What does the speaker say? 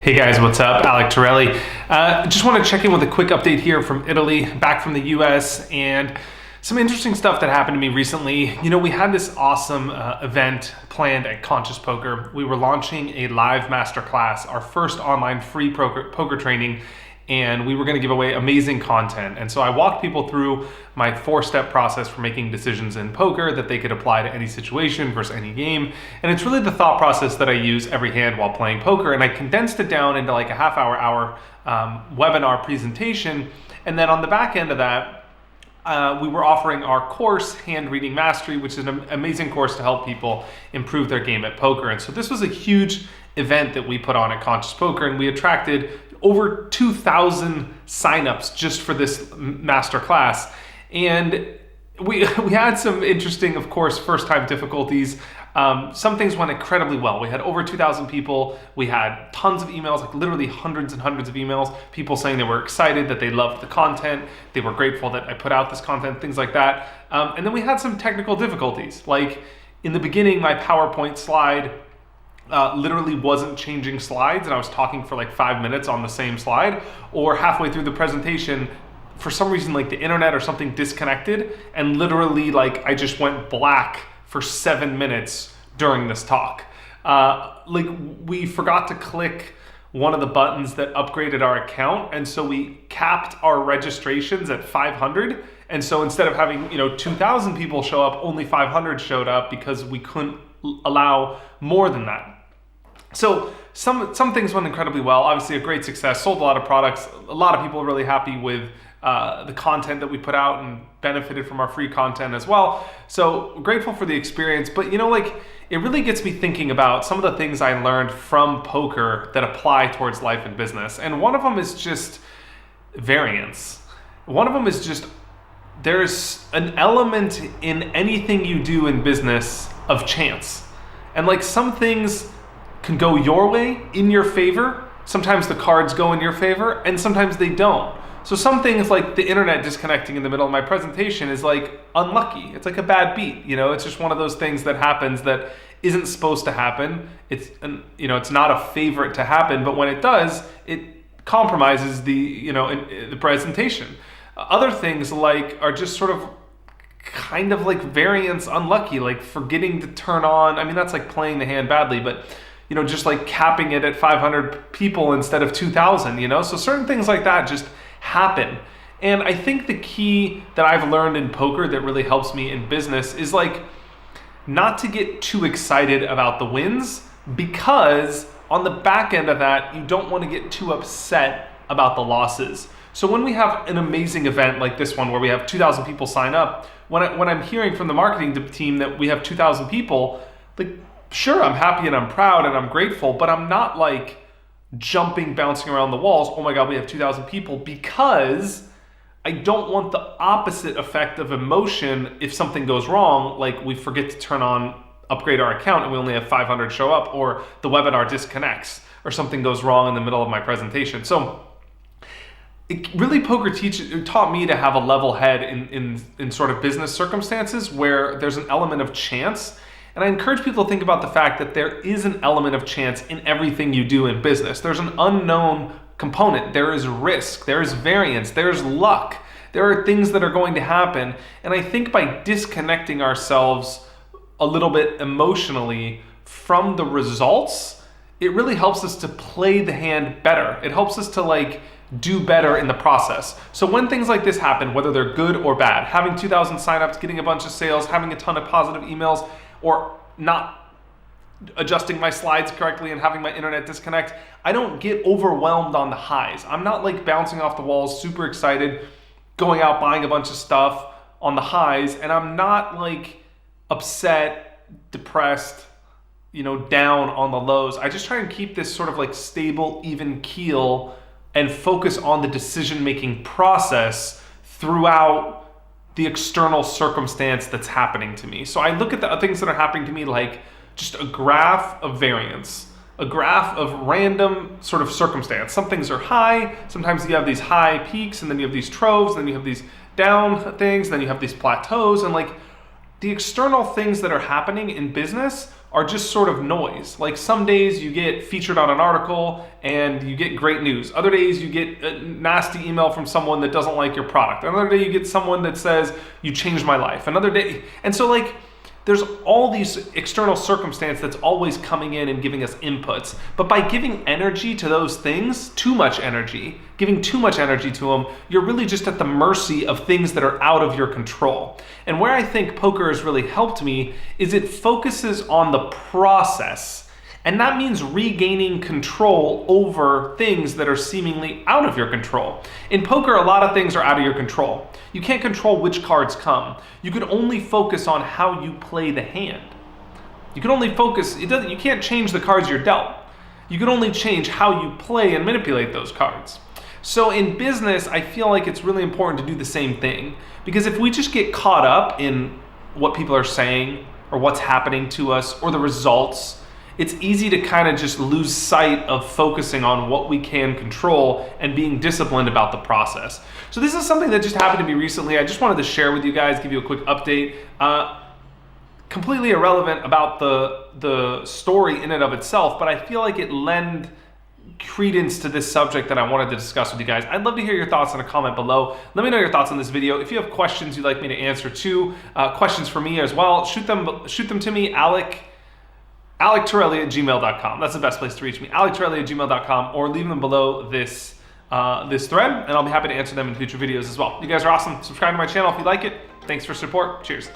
Hey guys, what's up? Alec Torelli. Just want to check in with a quick update here from Italy, back from the US, and some interesting stuff that happened to me recently. You know, we had this awesome event planned at Conscious Poker. We were launching a live masterclass, our first online free poker training, and we were going to give away amazing content. And so I walked people through my 4-step process for making decisions in poker that they could apply to any situation versus any game. And it's really the thought process that I use every hand while playing poker. And I condensed it down into like a half-hour webinar presentation. And then on the back end of that, we were offering our course, Hand Reading Mastery, which is an amazing course to help people improve their game at poker. And so this was a huge event that we put on at Conscious Poker, and we attracted over 2,000 signups just for this master class. And we had some interesting, of course, first-time difficulties. Some things went incredibly well. We had over 2,000 people. We had tons of emails, like literally hundreds and hundreds of emails, people saying they were excited, that they loved the content, they were grateful that I put out this content, things like that. And then we had some technical difficulties. Like in the beginning, my PowerPoint slide literally wasn't changing slides, and I was talking for like 5 minutes on the same slide, or halfway through the presentation, for some reason, like the internet or something disconnected, and literally like I just went black for 7 minutes during this talk. Like we forgot to click one of the buttons that upgraded our account, and so we capped our registrations at 500. And so instead of having 2,000 people show up, only 500 showed up because we couldn't allow more than that. So some things went incredibly well. Obviously a great success, sold a lot of products. A lot of people were really happy with the content that we put out and benefited from our free content as well. So grateful for the experience, but it really gets me thinking about some of the things I learned from poker that apply towards life and business. And one of them is just variance. One of them is just, there's an element in anything you do in business of chance. And like some things can go your way, in your favor. Sometimes the cards go in your favor, and sometimes they don't. So some things like the internet disconnecting in the middle of my presentation is like unlucky. It's like a bad beat. It's just one of those things that happens that isn't supposed to happen. It's not a favorite to happen, but when it does, it compromises the presentation. Other things are just sort of kind of like variance unlucky, like forgetting to turn on. I mean, that's like playing the hand badly, but just like capping it at 500 people instead of 2,000, So certain things like that just happen. And I think the key that I've learned in poker that really helps me in business is like not to get too excited about the wins, because on the back end of that, you don't want to get too upset about the losses. So when we have an amazing event like this one where we have 2,000 people sign up, when I'm hearing from the marketing team that we have 2,000 people, like sure, I'm happy and I'm proud and I'm grateful, but I'm not like jumping, bouncing around the walls, oh my God, we have 2,000 people, because I don't want the opposite effect of emotion if something goes wrong, like we forget to upgrade our account and we only have 500 show up, or the webinar disconnects, or something goes wrong in the middle of my presentation. So poker taught me to have a level head in sort of business circumstances where there's an element of chance. And I encourage people to think about the fact that there is an element of chance in everything you do in business. There's an unknown component. There is risk. There is variance. There's luck. There are things that are going to happen. And I think by disconnecting ourselves a little bit emotionally from the results, it really helps us to play the hand better. It helps us to do better in the process. So when things like this happen, whether they're good or bad, having 2,000 signups, getting a bunch of sales, having a ton of positive emails, or not adjusting my slides correctly and having my internet disconnect, I don't get overwhelmed on the highs. I'm not like bouncing off the walls, super excited, going out buying a bunch of stuff on the highs, and I'm not like upset, depressed, down on the lows. I just try and keep this sort of like stable, even keel and focus on the decision-making process throughout the external circumstance that's happening to me. So I look at the things that are happening to me like just a graph of variance, a graph of random sort of circumstance. Some things are high, sometimes you have these high peaks, and then you have these troves, and then you have these down things, and then you have these plateaus, and like the external things that are happening in business are just sort of noise. Like some days you get featured on an article and you get great news. Other days you get a nasty email from someone that doesn't like your product. Another day you get someone that says, you changed my life. Another day, and so like, there's all these external circumstance that's always coming in and giving us inputs. But by giving energy to those things, too much energy, giving too much energy to them, you're really just at the mercy of things that are out of your control. And where I think poker has really helped me is it focuses on the process. And that means regaining control over things that are seemingly out of your control. In poker, a lot of things are out of your control. You can't control which cards come. You can only focus on how you play the hand. You can only focus, you can't change the cards you're dealt. You can only change how you play and manipulate those cards. So in business, I feel like it's really important to do the same thing. Because if we just get caught up in what people are saying or what's happening to us or the results, it's easy to kind of just lose sight of focusing on what we can control and being disciplined about the process. So this is something that just happened to me recently. I just wanted to share with you guys, give you a quick update. Completely irrelevant about the story in and of itself, but I feel like it lend credence to this subject that I wanted to discuss with you guys. I'd love to hear your thoughts in a comment below. Let me know your thoughts on this video. If you have questions you'd like me to answer too, questions for me as well, shoot them to me, Alec Torelli at gmail.com. That's the best place to reach me, Alec Torelli at gmail.com, or leave them below this thread, and I'll be happy to answer them in future videos as well. You guys are awesome. Subscribe to my channel if you like it. Thanks for support. Cheers.